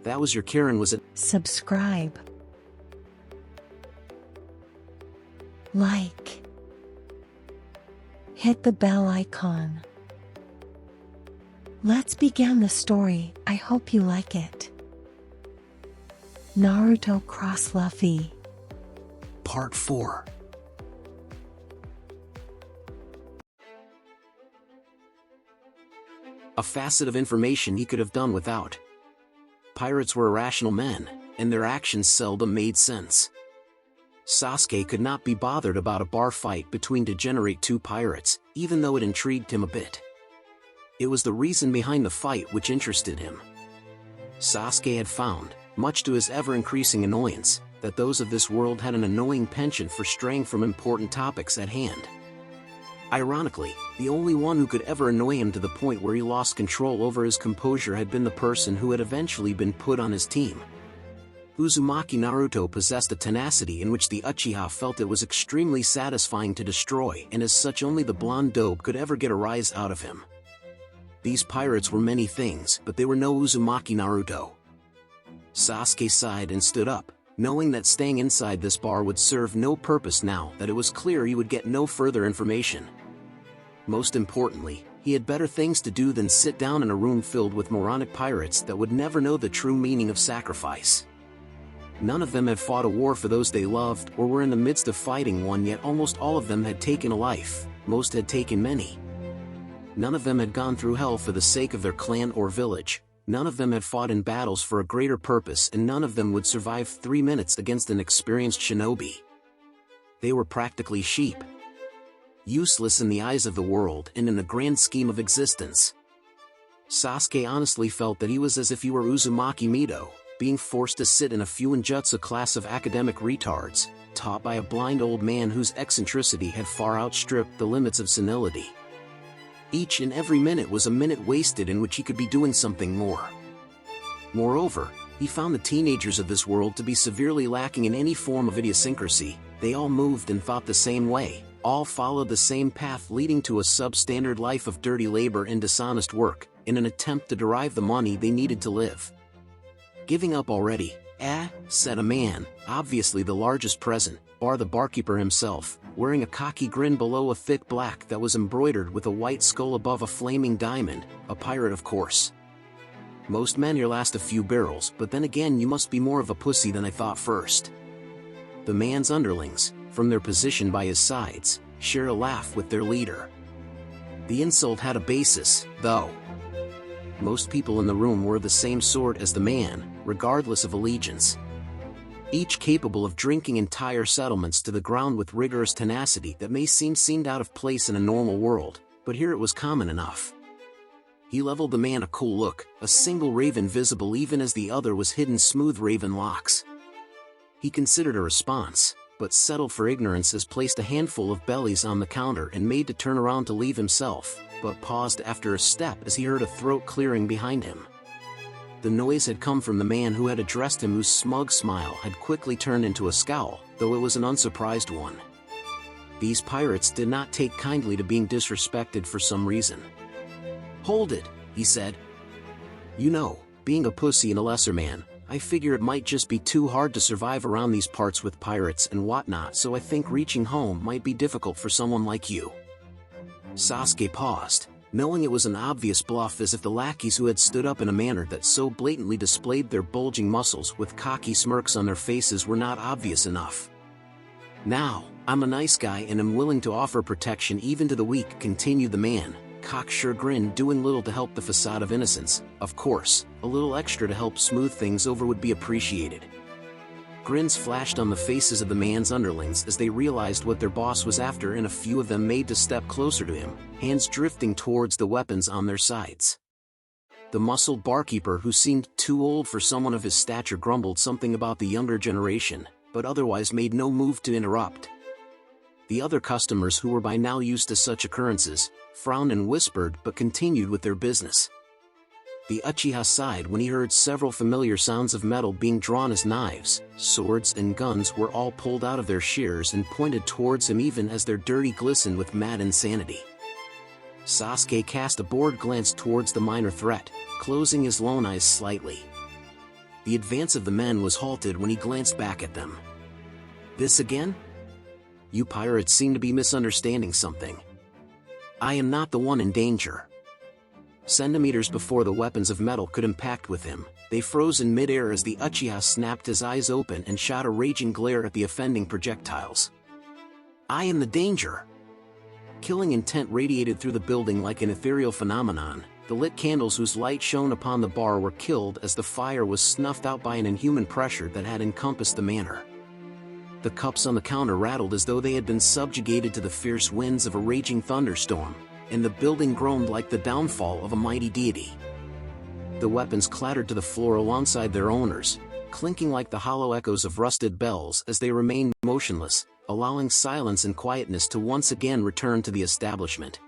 That was your Karen, was it? Subscribe. Like. Hit the bell icon. Let's begin the story. I hope you like it. Naruto Cross Luffy. Part 4. A facet of information he could have done without. Pirates were irrational men, and their actions seldom made sense. Sasuke could not be bothered about a bar fight between degenerate two pirates, even though it intrigued him a bit. It was the reason behind the fight which interested him. Sasuke had found, much to his ever-increasing annoyance, that those of this world had an annoying penchant for straying from important topics at hand. Ironically, the only one who could ever annoy him to the point where he lost control over his composure had been the person who had eventually been put on his team. Uzumaki Naruto possessed a tenacity in which the Uchiha felt it was extremely satisfying to destroy, and as such only the blonde dope could ever get a rise out of him. These pirates were many things, but they were no Uzumaki Naruto. Sasuke sighed and stood up, knowing that staying inside this bar would serve no purpose now that it was clear he would get no further information. Most importantly, he had better things to do than sit down in a room filled with moronic pirates that would never know the true meaning of sacrifice. None of them had fought a war for those they loved or were in the midst of fighting one, yet almost all of them had taken a life, most had taken many. None of them had gone through hell for the sake of their clan or village, none of them had fought in battles for a greater purpose, and none of them would survive 3 minutes against an experienced shinobi. They were practically sheep. Useless in the eyes of the world and in the grand scheme of existence. Sasuke honestly felt that he was as if he were Uzumaki Mido, being forced to sit in a Fuinjutsu class of academic retards, taught by a blind old man whose eccentricity had far outstripped the limits of senility. Each and every minute was a minute wasted in which he could be doing something more. Moreover, he found the teenagers of this world to be severely lacking in any form of idiosyncrasy. They all moved and thought the same way, all followed the same path leading to a substandard life of dirty labor and dishonest work, in an attempt to derive the money they needed to live. Giving up already, said a man, obviously the largest present, bar the barkeeper himself, wearing a cocky grin below a thick black that was embroidered with a white skull above a flaming diamond, a pirate of course. Most men here last a few barrels, but then again you must be more of a pussy than I thought first. The man's underlings, from their position by his sides, share a laugh with their leader. The insult had a basis, though. Most people in the room were the same sort as the man, regardless of allegiance. Each capable of drinking entire settlements to the ground with rigorous tenacity that may seem out of place in a normal world, but here it was common enough. He leveled the man a cool look, a single raven visible even as the other was hidden smooth raven locks. He considered a response, but settled for ignorance as placed a handful of bellies on the counter and made to turn around to leave himself, but paused after a step as he heard a throat clearing behind him. The noise had come from the man who had addressed him, whose smug smile had quickly turned into a scowl, though it was an unsurprised one. These pirates did not take kindly to being disrespected for some reason. "Hold it," he said. "You know, being a pussy and a lesser man, I figure it might just be too hard to survive around these parts with pirates and whatnot, so I think reaching home might be difficult for someone like you." Sasuke paused, knowing it was an obvious bluff, as if the lackeys who had stood up in a manner that so blatantly displayed their bulging muscles with cocky smirks on their faces were not obvious enough. "Now, I'm a nice guy and am willing to offer protection even to the weak," continued the man, cocksure grin, doing little to help the facade of innocence. "Of course, a little extra to help smooth things over would be appreciated." Grins flashed on the faces of the man's underlings as they realized what their boss was after, and a few of them made to step closer to him, hands drifting towards the weapons on their sides. The muscled barkeeper, who seemed too old for someone of his stature, grumbled something about the younger generation, but otherwise made no move to interrupt. The other customers, who were by now used to such occurrences, frowned and whispered but continued with their business. The Uchiha sighed when he heard several familiar sounds of metal being drawn as knives, swords and guns were all pulled out of their shears and pointed towards him, even as their dirty glistened with mad insanity. Sasuke cast a bored glance towards the minor threat, closing his lone eyes slightly. the advance of the men was halted when he glanced back at them. "This again? You pirates seem to be misunderstanding something. I am not the one in danger." Centimeters before the weapons of metal could impact with him, they froze in midair as the Uchiha snapped his eyes open and shot a raging glare at the offending projectiles. "I am the danger!" Killing intent radiated through the building like an ethereal phenomenon. The lit candles whose light shone upon the bar were killed as the fire was snuffed out by an inhuman pressure that had encompassed the manor. The cups on the counter rattled as though they had been subjugated to the fierce winds of a raging thunderstorm, and the building groaned like the downfall of a mighty deity. The weapons clattered to the floor alongside their owners, clinking like the hollow echoes of rusted bells as they remained motionless, allowing silence and quietness to once again return to the establishment.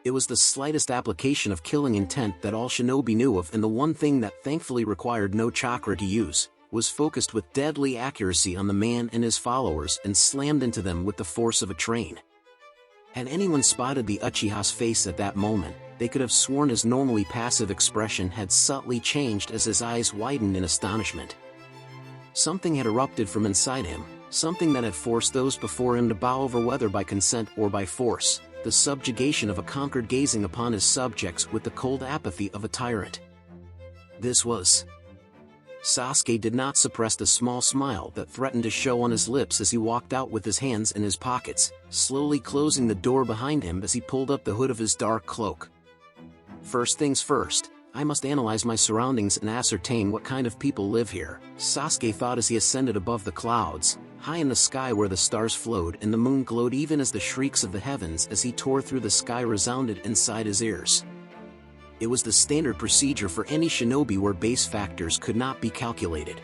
It was the slightest application of killing intent that all shinobi knew of, and the one thing that thankfully required no chakra to use, was focused with deadly accuracy on the man and his followers and slammed into them with the force of a train. Had anyone spotted the Uchiha's face at that moment, they could have sworn his normally passive expression had subtly changed as his eyes widened in astonishment. Something had erupted from inside him, something that had forced those before him to bow over, whether by consent or by force, the subjugation of a conquered gazing upon his subjects with the cold apathy of a tyrant. This was... Sasuke did not suppress the small smile that threatened to show on his lips as he walked out with his hands in his pockets, slowly closing the door behind him as he pulled up the hood of his dark cloak. "First things first, I must analyze my surroundings and ascertain what kind of people live here," Sasuke thought as he ascended above the clouds, high in the sky where the stars flowed and the moon glowed even as the shrieks of the heavens as he tore through the sky resounded inside his ears. It was the standard procedure for any shinobi where base factors could not be calculated.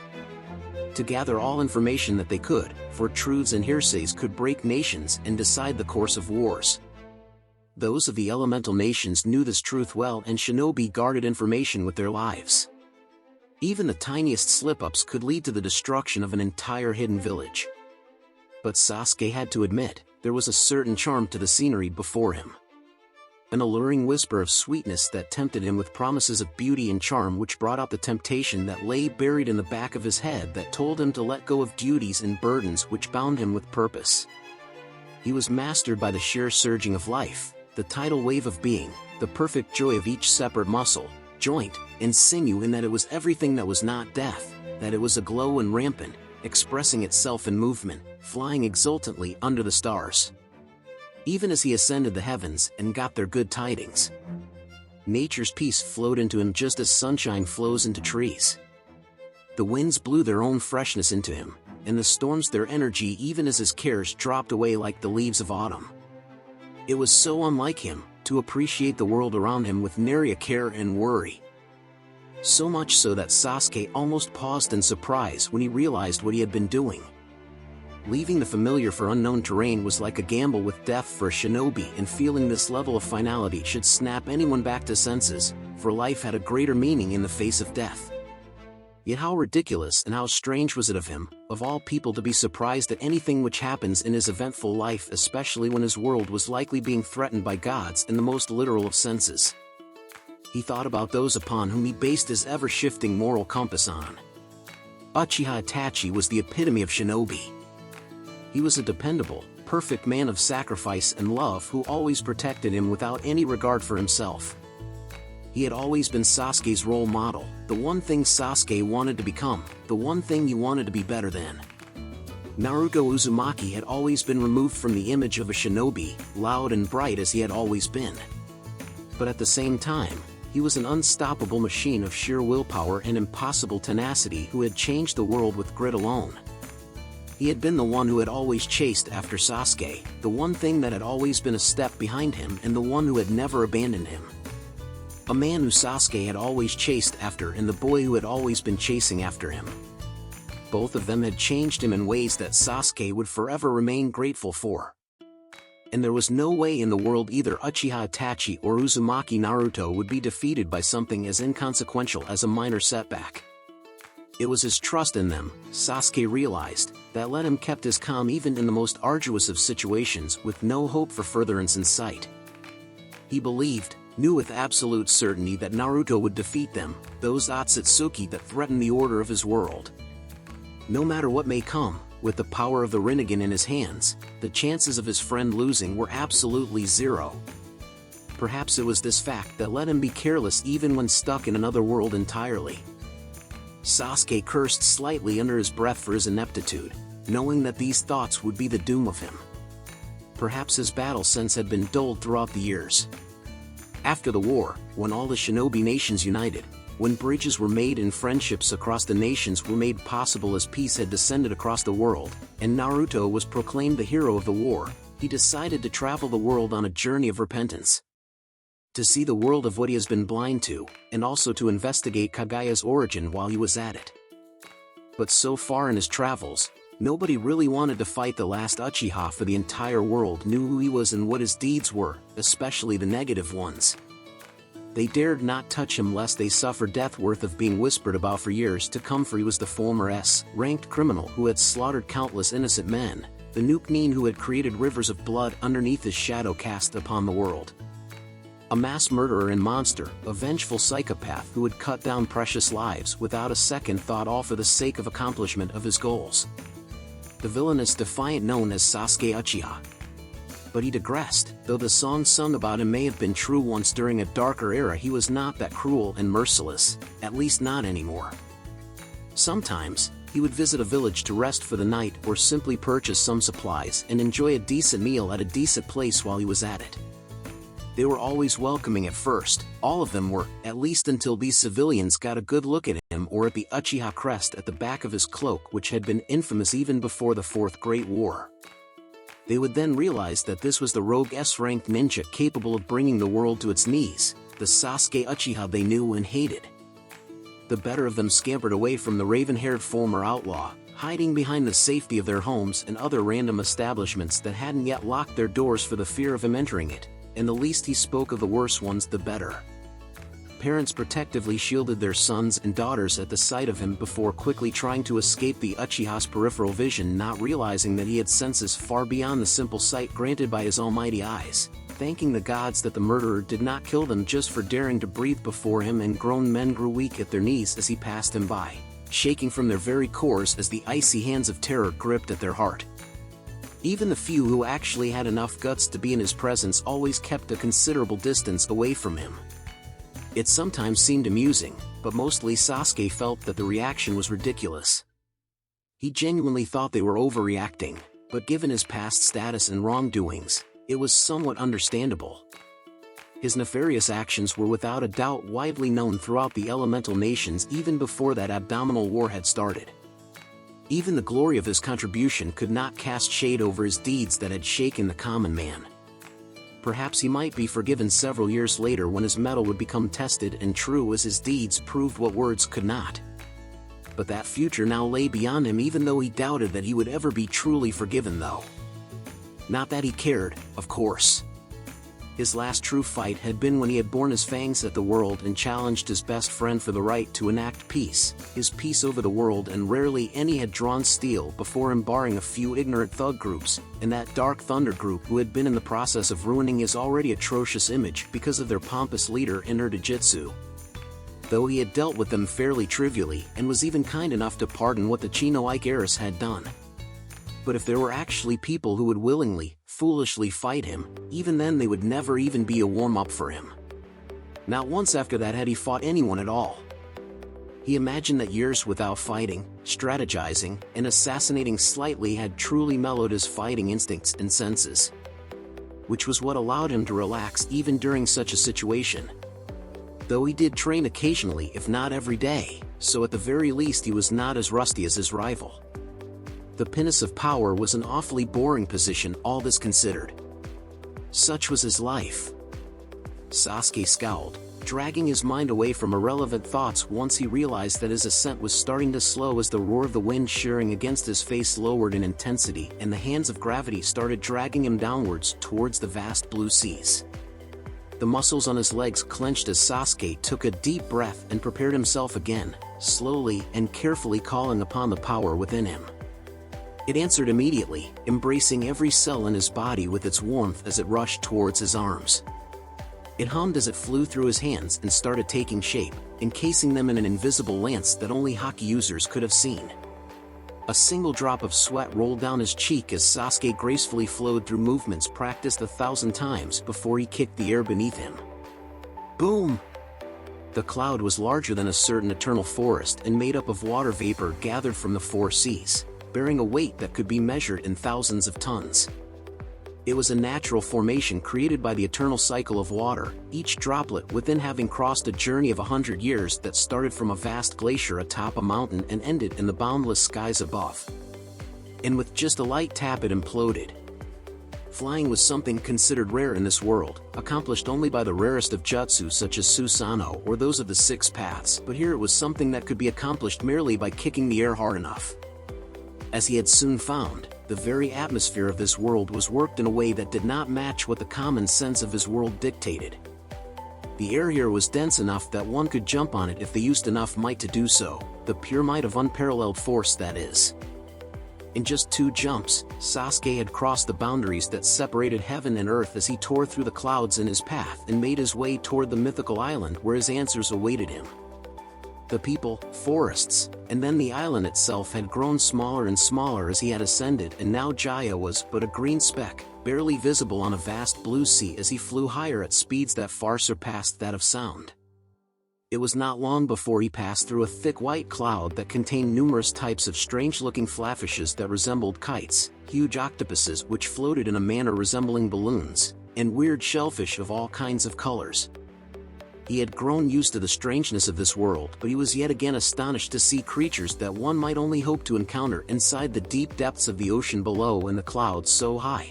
To gather all information that they could, for truths and hearsays could break nations and decide the course of wars. Those of the elemental nations knew this truth well, and shinobi guarded information with their lives. Even the tiniest slip-ups could lead to the destruction of an entire hidden village. But Sasuke had to admit, there was a certain charm to the scenery before him. An alluring whisper of sweetness that tempted him with promises of beauty and charm which brought out the temptation that lay buried in the back of his head that told him to let go of duties and burdens which bound him with purpose. He was mastered by the sheer surging of life, the tidal wave of being, the perfect joy of each separate muscle, joint, and sinew, in that it was everything that was not death, that it was aglow and rampant, expressing itself in movement, flying exultantly under the stars. Even as he ascended the heavens and got their good tidings, nature's peace flowed into him just as sunshine flows into trees. The winds blew their own freshness into him, and the storms their energy, even as his cares dropped away like the leaves of autumn. It was so unlike him to appreciate the world around him with nary a care and worry. So much so that Sasuke almost paused in surprise when he realized what he had been doing. Leaving the familiar for unknown terrain was like a gamble with death for a shinobi, and feeling this level of finality should snap anyone back to senses, for life had a greater meaning in the face of death. Yet how ridiculous and how strange was it of him, of all people, to be surprised at anything which happens in his eventful life, especially when his world was likely being threatened by gods in the most literal of senses. He thought about those upon whom he based his ever-shifting moral compass on. Uchiha Itachi was the epitome of shinobi. He was a dependable, perfect man of sacrifice and love who always protected him without any regard for himself. He had always been Sasuke's role model, the one thing Sasuke wanted to become, the one thing he wanted to be better than. Naruto Uzumaki had always been removed from the image of a shinobi, loud and bright as he had always been. But at the same time, he was an unstoppable machine of sheer willpower and impossible tenacity who had changed the world with grit alone. He had been the one who had always chased after Sasuke, the one thing that had always been a step behind him, and the one who had never abandoned him. A man who Sasuke had always chased after, and the boy who had always been chasing after him. Both of them had changed him in ways that Sasuke would forever remain grateful for. And there was no way in the world either Uchiha Itachi or Uzumaki Naruto would be defeated by something as inconsequential as a minor setback. It was his trust in them, Sasuke realized, that let him keep his calm even in the most arduous of situations with no hope for furtherance in sight. He believed, knew with absolute certainty that Naruto would defeat them, those Otsutsuki that threatened the order of his world. No matter what may come, with the power of the Rinnegan in his hands, the chances of his friend losing were absolutely zero. Perhaps it was this fact that let him be careless even when stuck in another world entirely. Sasuke cursed slightly under his breath for his ineptitude, knowing that these thoughts would be the doom of him. Perhaps his battle sense had been dulled throughout the years. After the war, when all the shinobi nations united, when bridges were made and friendships across the nations were made possible as peace had descended across the world, and Naruto was proclaimed the hero of the war, he decided to travel the world on a journey of repentance. To see the world of what he has been blind to, and also to investigate Kagaya's origin while he was at it. But so far in his travels, nobody really wanted to fight the last Uchiha, for the entire world knew who he was and what his deeds were, especially the negative ones. They dared not touch him lest they suffer death, worth of being whispered about for years to come, for he was the former S-ranked criminal who had slaughtered countless innocent men, the Nuke who had created rivers of blood underneath his shadow cast upon the world. A mass murderer and monster, a vengeful psychopath who would cut down precious lives without a second thought, all for the sake of accomplishment of his goals. The villainous defiant known as Sasuke Uchiha. But he digressed. Though the songs sung about him may have been true once during a darker era, he was not that cruel and merciless, at least not anymore. Sometimes, he would visit a village to rest for the night or simply purchase some supplies and enjoy a decent meal at a decent place while he was at it. They were always welcoming at first, all of them were, at least until these civilians got a good look at him or at the Uchiha crest at the back of his cloak, which had been infamous even before the Fourth Great War. They would then realize that this was the rogue S-ranked ninja capable of bringing the world to its knees, the Sasuke Uchiha they knew and hated. The better of them scampered away from the raven-haired former outlaw, hiding behind the safety of their homes and other random establishments that hadn't yet locked their doors for the fear of him entering it, and the least he spoke of the worse ones the better. Parents protectively shielded their sons and daughters at the sight of him before quickly trying to escape the Uchiha's peripheral vision, not realizing that he had senses far beyond the simple sight granted by his almighty eyes, thanking the gods that the murderer did not kill them just for daring to breathe before him. And grown men grew weak at their knees as he passed him by, shaking from their very cores as the icy hands of terror gripped at their heart. Even the few who actually had enough guts to be in his presence always kept a considerable distance away from him. It sometimes seemed amusing, but mostly Sasuke felt that the reaction was ridiculous. He genuinely thought they were overreacting, but given his past status and wrongdoings, it was somewhat understandable. His nefarious actions were without a doubt widely known throughout the elemental nations even before that abdominal war had started. Even the glory of his contribution could not cast shade over his deeds that had shaken the common man. Perhaps he might be forgiven several years later when his mettle would become tested and true as his deeds proved what words could not. But that future now lay beyond him, even though he doubted that he would ever be truly forgiven, though. Not that he cared, of course. His last true fight had been when he had borne his fangs at the world and challenged his best friend for the right to enact peace, his peace over the world, and rarely any had drawn steel before him barring a few ignorant thug groups, and that Dark Thunder group who had been in the process of ruining his already atrocious image because of their pompous leader in Jitsu. Though he had dealt with them fairly trivially and was even kind enough to pardon what the Chino-like heiress had done. But if there were actually people who would willingly, foolishly fight him, even then they would never even be a warm-up for him. Not once after that had he fought anyone at all. He imagined that years without fighting, strategizing, and assassinating slightly had truly mellowed his fighting instincts and senses. Which was what allowed him to relax even during such a situation. Though he did train occasionally, if not every day, so at the very least he was not as rusty as his rival. The pinnace of power was an awfully boring position, all this considered. Such was his life. Sasuke scowled, dragging his mind away from irrelevant thoughts once he realized that his ascent was starting to slow as the roar of the wind shearing against his face lowered in intensity and the hands of gravity started dragging him downwards towards the vast blue seas. The muscles on his legs clenched as Sasuke took a deep breath and prepared himself again, slowly and carefully calling upon the power within him. It answered immediately, embracing every cell in his body with its warmth as it rushed towards his arms. It hummed as it flew through his hands and started taking shape, encasing them in an invisible lance that only hockey users could have seen. A single drop of sweat rolled down his cheek as Sasuke gracefully flowed through movements practiced 1,000 times before he kicked the air beneath him. Boom! The cloud was larger than a certain eternal forest and made up of water vapor gathered from the 4 seas, bearing a weight that could be measured in thousands of tons. It was a natural formation created by the eternal cycle of water, each droplet within having crossed a journey of 100 years that started from a vast glacier atop a mountain and ended in the boundless skies above. And with just a light tap it imploded. Flying was something considered rare in this world, accomplished only by the rarest of jutsu such as Susanoo or those of the 6 paths, but here it was something that could be accomplished merely by kicking the air hard enough. As he had soon found, the very atmosphere of this world was worked in a way that did not match what the common sense of his world dictated. The air here was dense enough that one could jump on it if they used enough might to do so, the pure might of unparalleled force that is. In just 2 jumps, Sasuke had crossed the boundaries that separated heaven and earth as he tore through the clouds in his path and made his way toward the mythical island where his answers awaited him. The people, forests, and then the island itself had grown smaller and smaller as he had ascended, and now Jaya was but a green speck, barely visible on a vast blue sea as he flew higher at speeds that far surpassed that of sound. It was not long before he passed through a thick white cloud that contained numerous types of strange-looking flatfishes that resembled kites, huge octopuses which floated in a manner resembling balloons, and weird shellfish of all kinds of colors. He had grown used to the strangeness of this world, but he was yet again astonished to see creatures that one might only hope to encounter inside the deep depths of the ocean below and the clouds so high.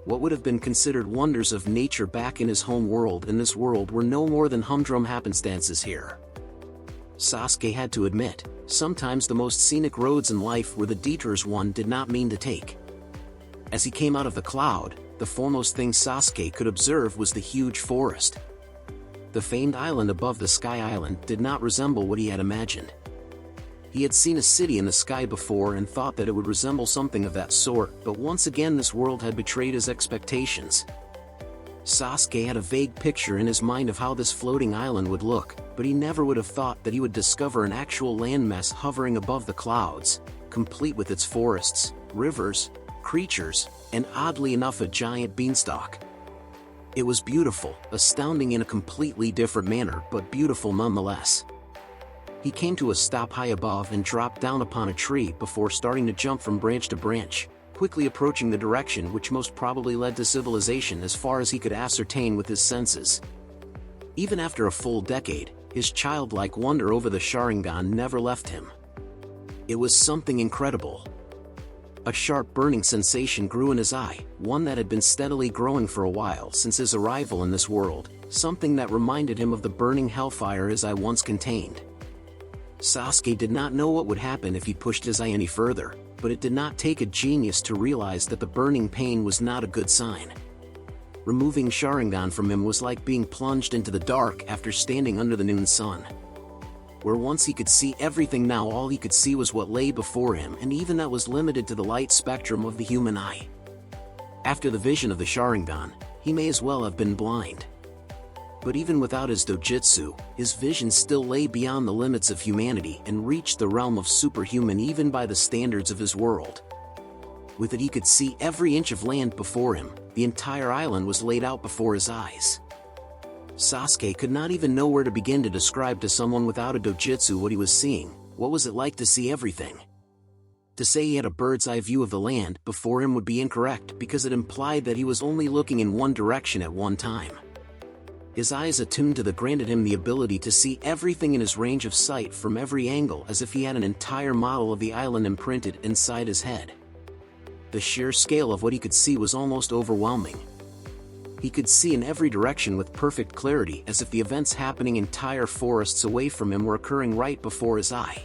What would have been considered wonders of nature back in his home world in this world were no more than humdrum happenstances here. Sasuke had to admit, sometimes the most scenic roads in life were the detours one did not mean to take. As he came out of the cloud, the foremost thing Sasuke could observe was the huge forest. The famed island above the Sky Island did not resemble what he had imagined. He had seen a city in the sky before and thought that it would resemble something of that sort, but once again this world had betrayed his expectations. Sasuke had a vague picture in his mind of how this floating island would look, but he never would have thought that he would discover an actual landmass hovering above the clouds, complete with its forests, rivers, creatures, and oddly enough a giant beanstalk. It was beautiful, astounding in a completely different manner, but beautiful nonetheless. He came to a stop high above and dropped down upon a tree before starting to jump from branch to branch, quickly approaching the direction which most probably led to civilization as far as he could ascertain with his senses. Even after a full decade, his childlike wonder over the Sharingan never left him. It was something incredible. A sharp burning sensation grew in his eye, one that had been steadily growing for a while since his arrival in this world, something that reminded him of the burning hellfire his eye once contained. Sasuke did not know what would happen if he pushed his eye any further, but it did not take a genius to realize that the burning pain was not a good sign. Removing Sharingan from him was like being plunged into the dark after standing under the noon sun. Where once he could see everything, now all he could see was what lay before him, and even that was limited to the light spectrum of the human eye. After the vision of the Sharingan, he may as well have been blind. But even without his dojutsu, his vision still lay beyond the limits of humanity and reached the realm of superhuman even by the standards of his world. With it he could see every inch of land before him, the entire island was laid out before his eyes. Sasuke could not even know where to begin to describe to someone without a dojutsu what he was seeing. What was it like to see everything? To say he had a bird's eye view of the land before him would be incorrect because it implied that he was only looking in one direction at one time. His eyes attuned to the granted him the ability to see everything in his range of sight from every angle as if he had an entire model of the island imprinted inside his head. The sheer scale of what he could see was almost overwhelming. He could see in every direction with perfect clarity as if the events happening entire forests away from him were occurring right before his eye.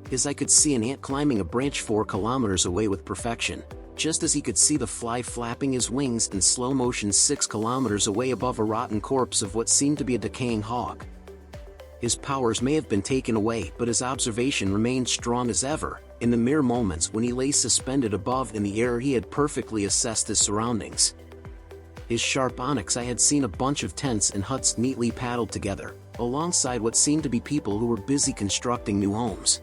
His eye could see an ant climbing a branch 4 kilometers away with perfection, just as he could see the fly flapping his wings in slow motion 6 kilometers away above a rotten corpse of what seemed to be a decaying hog. His powers may have been taken away, but his observation remained strong as ever. In the mere moments when he lay suspended above in the air, he had perfectly assessed his surroundings. his sharp onyx eye had seen a bunch of tents and huts neatly paddled together, alongside what seemed to be people who were busy constructing new homes.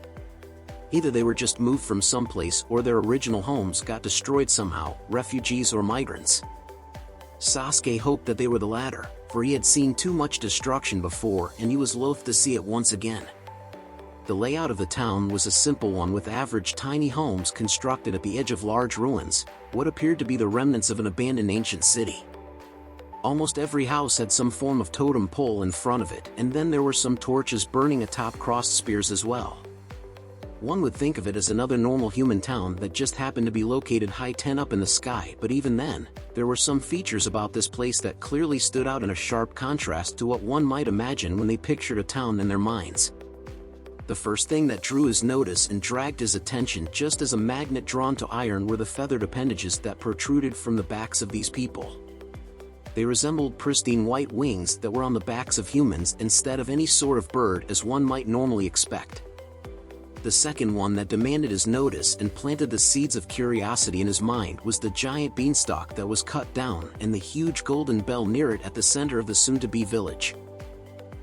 Either they were just moved from someplace or their original homes got destroyed somehow, refugees or migrants. Sasuke hoped that they were the latter, for he had seen too much destruction before and he was loath to see it once again. The layout of the town was a simple one with average tiny homes constructed at the edge of large ruins, what appeared to be the remnants of an abandoned ancient city. Almost every house had some form of totem pole in front of it, and then there were some torches burning atop crossed spears as well. One would think of it as another normal human town that just happened to be located high 10 up in the sky, but even then, there were some features about this place that clearly stood out in a sharp contrast to what one might imagine when they pictured a town in their minds. The first thing that drew his notice and dragged his attention just as a magnet drawn to iron were the feathered appendages that protruded from the backs of these people. They resembled pristine white wings that were on the backs of humans instead of any sort of bird as one might normally expect. The second one that demanded his notice and planted the seeds of curiosity in his mind was the giant beanstalk that was cut down and the huge golden bell near it at the center of the soon-to-be village.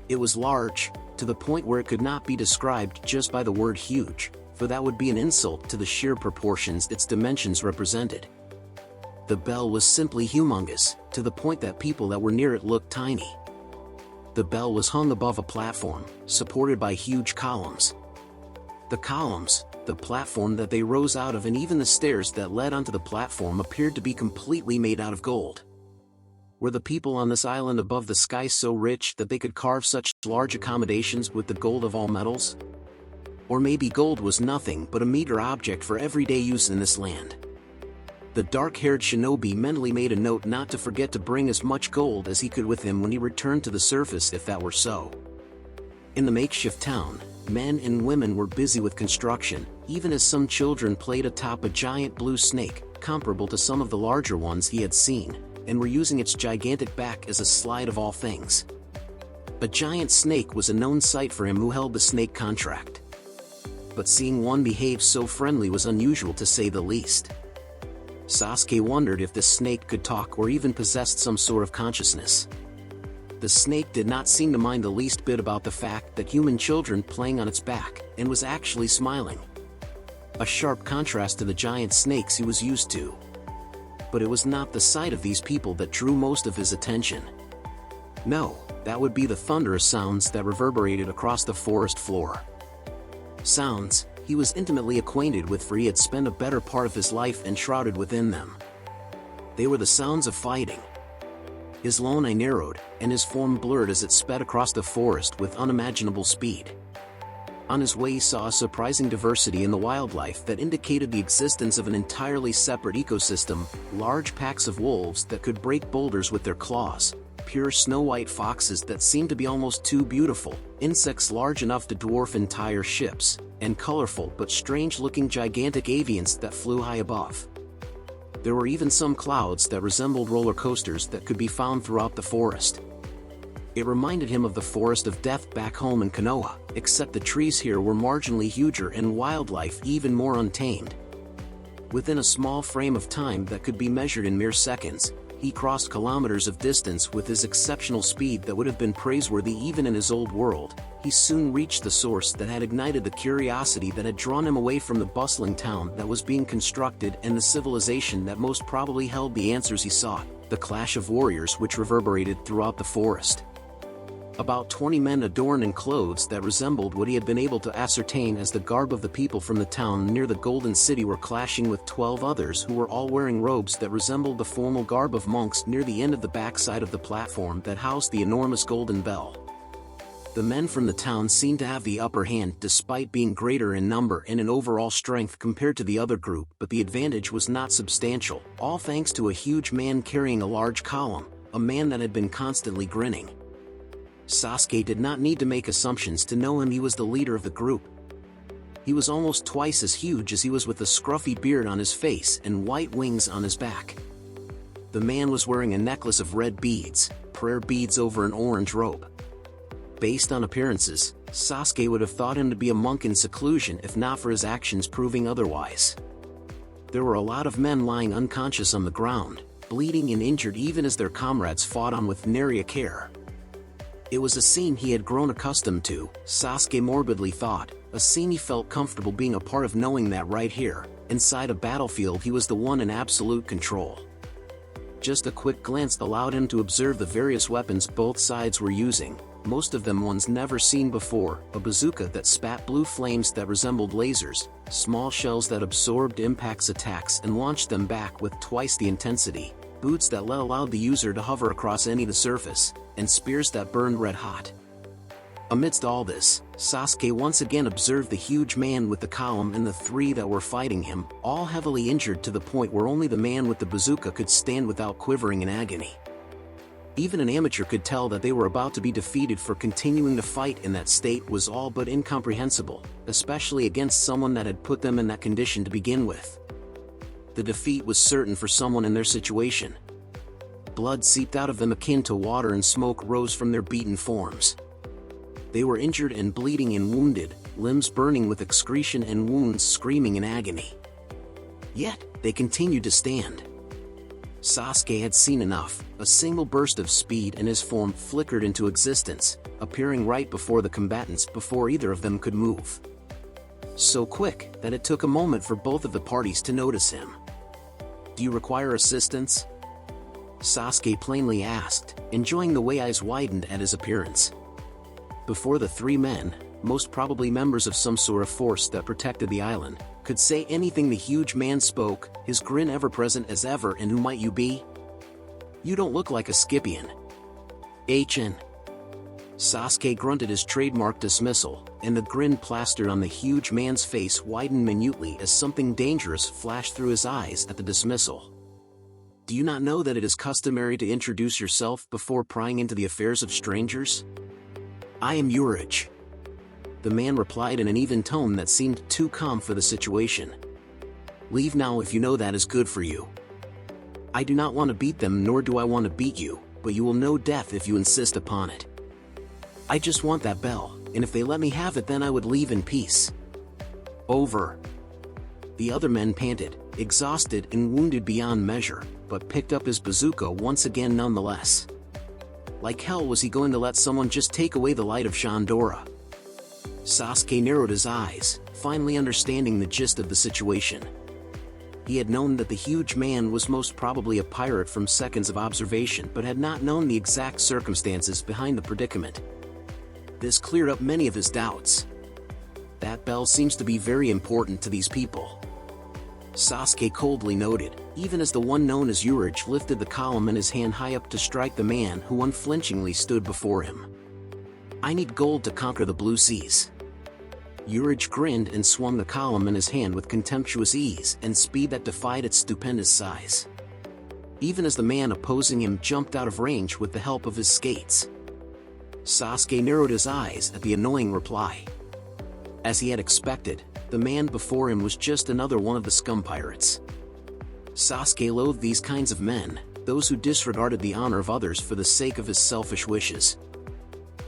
It was large, to the point where it could not be described just by the word huge, for that would be an insult to the sheer proportions its dimensions represented. The bell was simply humongous, to the point that people that were near it looked tiny. The bell was hung above a platform, supported by huge columns. The columns, the platform that they rose out of, and even the stairs that led onto the platform appeared to be completely made out of gold. Were the people on this island above the sky so rich that they could carve such large accommodations with the gold of all metals? Or maybe gold was nothing but a meager object for everyday use in this land. The dark-haired shinobi mentally made a note not to forget to bring as much gold as he could with him when he returned to the surface if that were so. In the makeshift town, men and women were busy with construction, even as some children played atop a giant blue snake, comparable to some of the larger ones he had seen, and were using its gigantic back as a slide of all things. A giant snake was a known sight for him who held the snake contract. But seeing one behave so friendly was unusual to say the least. Sasuke wondered if this snake could talk or even possessed some sort of consciousness. The snake did not seem to mind the least bit about the fact that human children playing on its back, and was actually smiling. A sharp contrast to the giant snakes he was used to. But it was not the sight of these people that drew most of his attention. No, that would be the thunderous sounds that reverberated across the forest floor. Sounds he was intimately acquainted with, for he had spent a better part of his life enshrouded within them. They were the sounds of fighting. His lone eye narrowed, and his form blurred as it sped across the forest with unimaginable speed. On his way he saw a surprising diversity in the wildlife that indicated the existence of an entirely separate ecosystem, large packs of wolves that could break boulders with their claws, pure snow-white foxes that seemed to be almost too beautiful, insects large enough to dwarf entire ships, and colorful but strange-looking gigantic avians that flew high above. There were even some clouds that resembled roller coasters that could be found throughout the forest. It reminded him of the forest of death back home in Konoha, except the trees here were marginally huger and wildlife even more untamed. Within a small frame of time that could be measured in mere seconds, he crossed kilometers of distance with his exceptional speed that would have been praiseworthy even in his old world. He soon reached the source that had ignited the curiosity that had drawn him away from the bustling town that was being constructed and the civilization that most probably held the answers he sought, the clash of warriors which reverberated throughout the forest. About 20 men adorned in clothes that resembled what he had been able to ascertain as the garb of the people from the town near the Golden City were clashing with 12 others who were all wearing robes that resembled the formal garb of monks near the end of the backside of the platform that housed the enormous golden bell. The men from the town seemed to have the upper hand despite being greater in number and in overall strength compared to the other group, but the advantage was not substantial, all thanks to a huge man carrying a large column, a man that had been constantly grinning. Sasuke did not need to make assumptions to know him. He was the leader of the group. He was almost twice as huge as he was, with a scruffy beard on his face and white wings on his back. The man was wearing a necklace of red beads, prayer beads over an orange robe. Based on appearances, Sasuke would have thought him to be a monk in seclusion if not for his actions proving otherwise. There were a lot of men lying unconscious on the ground, bleeding and injured even as their comrades fought on with nary a care. It was a scene he had grown accustomed to, Sasuke morbidly thought, a scene he felt comfortable being a part of, knowing that right here, inside a battlefield, he was the one in absolute control. Just a quick glance allowed him to observe the various weapons both sides were using, most of them ones never seen before, a bazooka that spat blue flames that resembled lasers, small shells that absorbed impacts attacks and launched them back with twice the intensity, boots that allowed the user to hover across any of the surface, and spears that burned red hot. Amidst all this, Sasuke once again observed the huge man with the column and the three that were fighting him, all heavily injured to the point where only the man with the bazooka could stand without quivering in agony. Even an amateur could tell that they were about to be defeated, for continuing to fight in that state was all but incomprehensible, especially against someone that had put them in that condition to begin with. The defeat was certain for someone in their situation. Blood seeped out of them akin to water, and smoke rose from their beaten forms. They were injured and bleeding and wounded, limbs burning with excretion and wounds screaming in agony. Yet, they continued to stand. Sasuke had seen enough. A single burst of speed and his form flickered into existence, appearing right before the combatants before either of them could move. So quick that it took a moment for both of the parties to notice him. "Do you require assistance?" Sasuke plainly asked, enjoying the way eyes widened at his appearance. Before the three men, most probably members of some sort of force that protected the island, could say anything, the huge man spoke, his grin ever present as ever. "And who might you be?" "You don't look like a Scipion." "HN." Sasuke grunted his trademark dismissal, and the grin plastered on the huge man's face widened minutely as something dangerous flashed through his eyes at the dismissal. "Do you not know that it is customary to introduce yourself before prying into the affairs of strangers?" "I am Uchiha," the man replied in an even tone that seemed too calm for the situation. "Leave now if you know that is good for you." "I do not want to beat them, nor do I want to beat you, but you will know death if you insist upon it." "I just want that bell, and if they let me have it then I would leave in peace." "Over." The other men panted, exhausted and wounded beyond measure, but picked up his bazooka once again nonetheless. Like hell was he going to let someone just take away the light of Shandora? Sasuke narrowed his eyes, finally understanding the gist of the situation. He had known that the huge man was most probably a pirate from seconds of observation, but had not known the exact circumstances behind the predicament. This cleared up many of his doubts. "That bell seems to be very important to these people," Sasuke coldly noted, even as the one known as Uchiha lifted the column in his hand high up to strike the man who unflinchingly stood before him. "I need gold to conquer the blue seas." Uchiha grinned and swung the column in his hand with contemptuous ease and speed that defied its stupendous size. Even as the man opposing him jumped out of range with the help of his skates. Sasuke narrowed his eyes at the annoying reply. As he had expected, the man before him was just another one of the scum pirates. Sasuke loathed these kinds of men, those who disregarded the honor of others for the sake of his selfish wishes.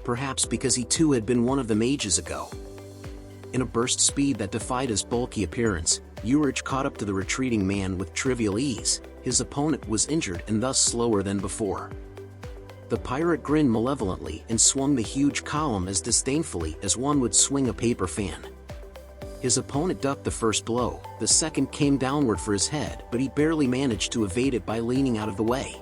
Perhaps because he too had been one of them ages ago. In a burst speed that defied his bulky appearance, Uchiha caught up to the retreating man with trivial ease. His opponent was injured and thus slower than before. The pirate grinned malevolently and swung the huge column as disdainfully as one would swing a paper fan. His opponent ducked the first blow, the second came downward for his head, but he barely managed to evade it by leaning out of the way.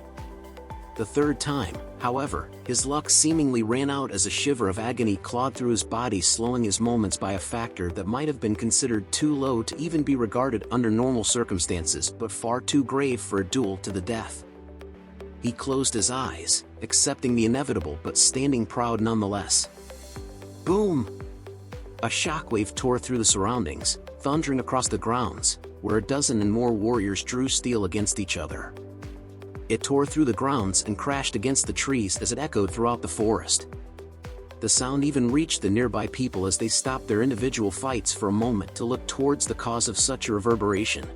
The third time, however, his luck seemingly ran out as a shiver of agony clawed through his body, slowing his moments by a factor that might have been considered too low to even be regarded under normal circumstances, but far too grave for a duel to the death. He closed his eyes, accepting the inevitable but standing proud nonetheless. Boom! A shockwave tore through the surroundings, thundering across the grounds, where a dozen and more warriors drew steel against each other. It tore through the grounds and crashed against the trees as it echoed throughout the forest. The sound even reached the nearby people as they stopped their individual fights for a moment to look towards the cause of such a reverberation.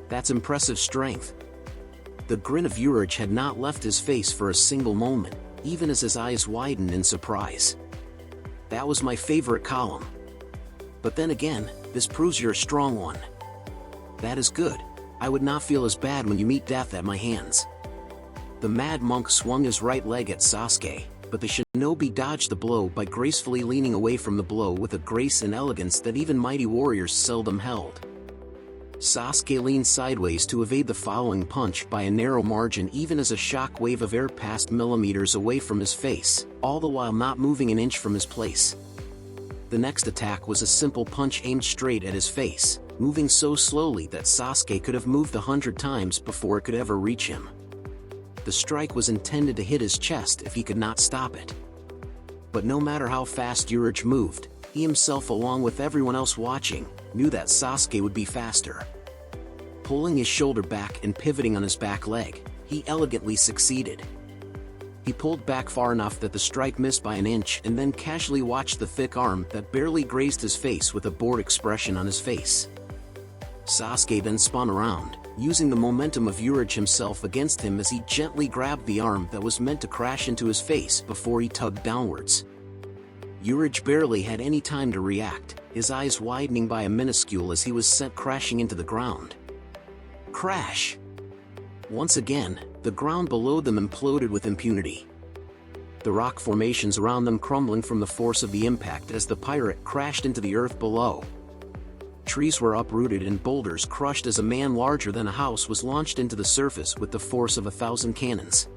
That's impressive strength. The grin of Uchiha had not left his face for a single moment, even as his eyes widened in surprise. That was my favorite column. But then again, this proves you're a strong one. That is good. I would not feel as bad when you meet death at my hands." The mad monk swung his right leg at Sasuke, but the shinobi dodged the blow by gracefully leaning away from the blow with a grace and elegance that even mighty warriors seldom held. Sasuke leaned sideways to evade the following punch by a narrow margin, even as a shock wave of air passed millimeters away from his face, all the while not moving an inch from his place. The next attack was a simple punch aimed straight at his face, moving so slowly that Sasuke could have moved 100 times before it could ever reach him. The strike was intended to hit his chest if he could not stop it. But no matter how fast Uchiha moved, he himself, along with everyone else watching, knew that Sasuke would be faster. Pulling his shoulder back and pivoting on his back leg, he elegantly succeeded. He pulled back far enough that the strike missed by an inch and then casually watched the thick arm that barely grazed his face with a bored expression on his face. Sasuke then spun around, using the momentum of Uchiha himself against him as he gently grabbed the arm that was meant to crash into his face before he tugged downwards. Uchiha barely had any time to react, his eyes widening by a minuscule as he was sent crashing into the ground. Crash! Once again, the ground below them imploded with impunity. The rock formations around them crumbling from the force of the impact as the pirate crashed into the earth below. Trees were uprooted and boulders crushed as a man larger than a house was launched into the surface with the force of 1,000 cannons.